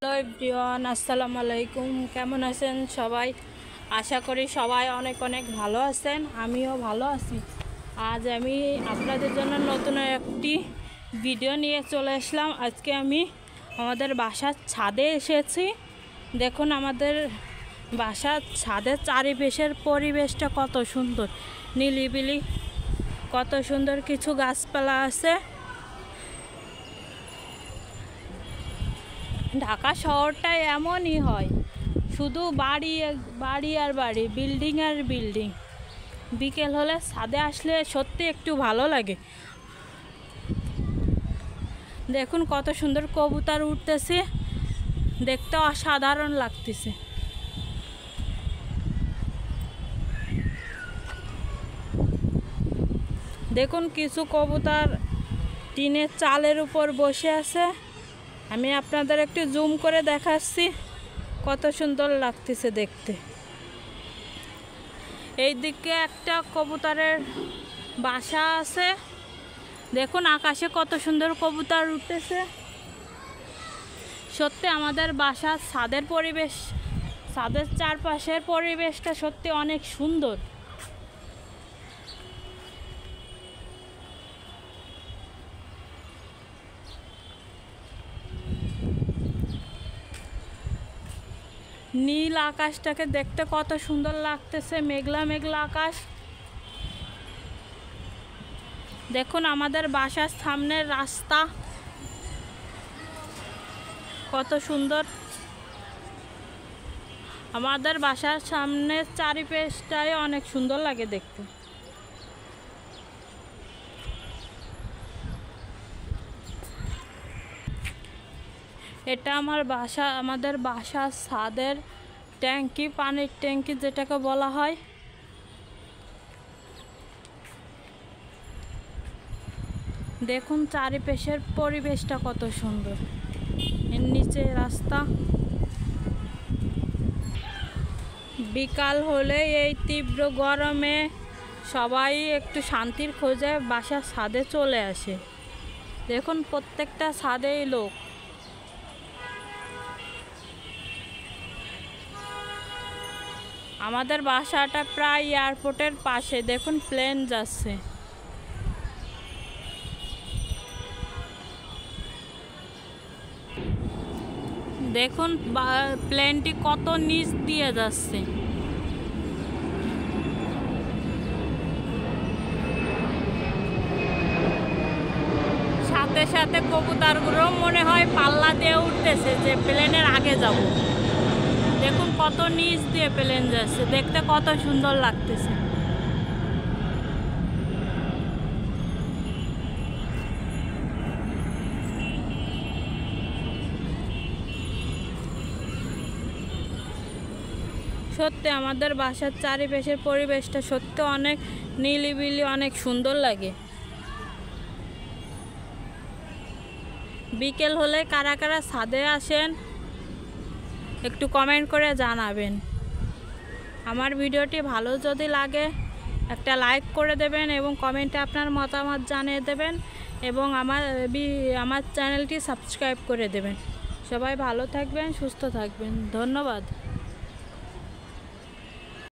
Hello everyone, আসসালামু আলাইকুম। কেমন আছেন সবাই? আশা করি সবাই অনেক অনেক ভালো আছেন। আমিও ভালো আছি। আজ আমি আপনাদের জন্য নতুন একটি ভিডিও নিয়ে চলে আসলাম। আজকে আমি আমাদের বাসার ছাদে এসেছি। দেখুন আমাদের বাসার ছাদের চারিপাশের পরিবেশটা কত সুন্দর, নিলিবিলি, কত সুন্দর কিছু গাছপালা আছে। ঢাকা শহরটা এমনই হয়, শুধু বাড়ি আর বাড়ি, বিল্ডিং আর বিল্ডিং। বিকেল হলে ছাদে আসলে সত্যি একটু ভালো লাগে। দেখুন কত সুন্দর কবুতর উঠতেছে, দেখতে অসাধারণ লাগতেছে। দেখুন কিছু কবুতর টিনের চালের উপর বসে আছে। আমি আপনাদের একটু জুম করে দেখাচ্ছি, কত সুন্দর লাগতেছে দেখতে। এই দিকে একটা কবুতরের বাসা আছে। দেখুন আকাশে কত সুন্দর কবুতর উঠতেছে। সত্যি আমাদের বাসার ছাদের পরিবেশ, ছাদের চারপাশের পরিবেশটা সত্যি অনেক সুন্দর। নীল আকাশটাকে দেখতে কত সুন্দর লাগতেছে, মেঘলা মেঘলা আকাশ। দেখুন আমাদের বাসার সামনের রাস্তা কত সুন্দর। আমাদের বাসার সামনের চারিপাশটাই অনেক সুন্দর লাগে দেখতে। এটা আমাদের বাসার ছাদের ট্যাঙ্কি, পানির ট্যাঙ্কি যেটাকে বলা হয়। দেখুন চারিপাশের পরিবেশটা কত সুন্দর। এর নিচে রাস্তা। বিকাল হলে এই তীব্র গরমে সবাই একটু শান্তির খোঁজে বাসার ছাদে চলে আসে। দেখুন প্রত্যেকটা ছাদেই লোক। আমাদের বাসাটা প্রায় এয়ারপোর্টের পাশে। দেখুন প্লেন যাচ্ছে। দেখুন প্লেনটি কত নিচ দিয়ে যাচ্ছে। সাথে সাথে কবুতরগুলো মনে হয় পাল্লা দিয়ে উঠতেছে যে প্লেনের আগে যাব। দেখুন কত নিচ দিয়ে প্লেন যাচ্ছে, দেখতে কত সুন্দর লাগতেছে। সত্যি আমাদের বাসার চারিপাশের পরিবেশটা সত্যি অনেক নিলিবিলি, অনেক সুন্দর লাগে। বিকেল হলে কারা কারা ছাদে আসেন একটু কমেন্ট করে জানাবেন। আমার ভিডিওটি ভালো যদি লাগে একটা লাইক করে দেবেন এবং কমেন্টে আপনার মতামত জানিয়ে দেবেন এবং আমার চ্যানেলটি সাবস্ক্রাইব করে দেবেন। সবাই ভালো থাকবেন, সুস্থ থাকবেন। ধন্যবাদ।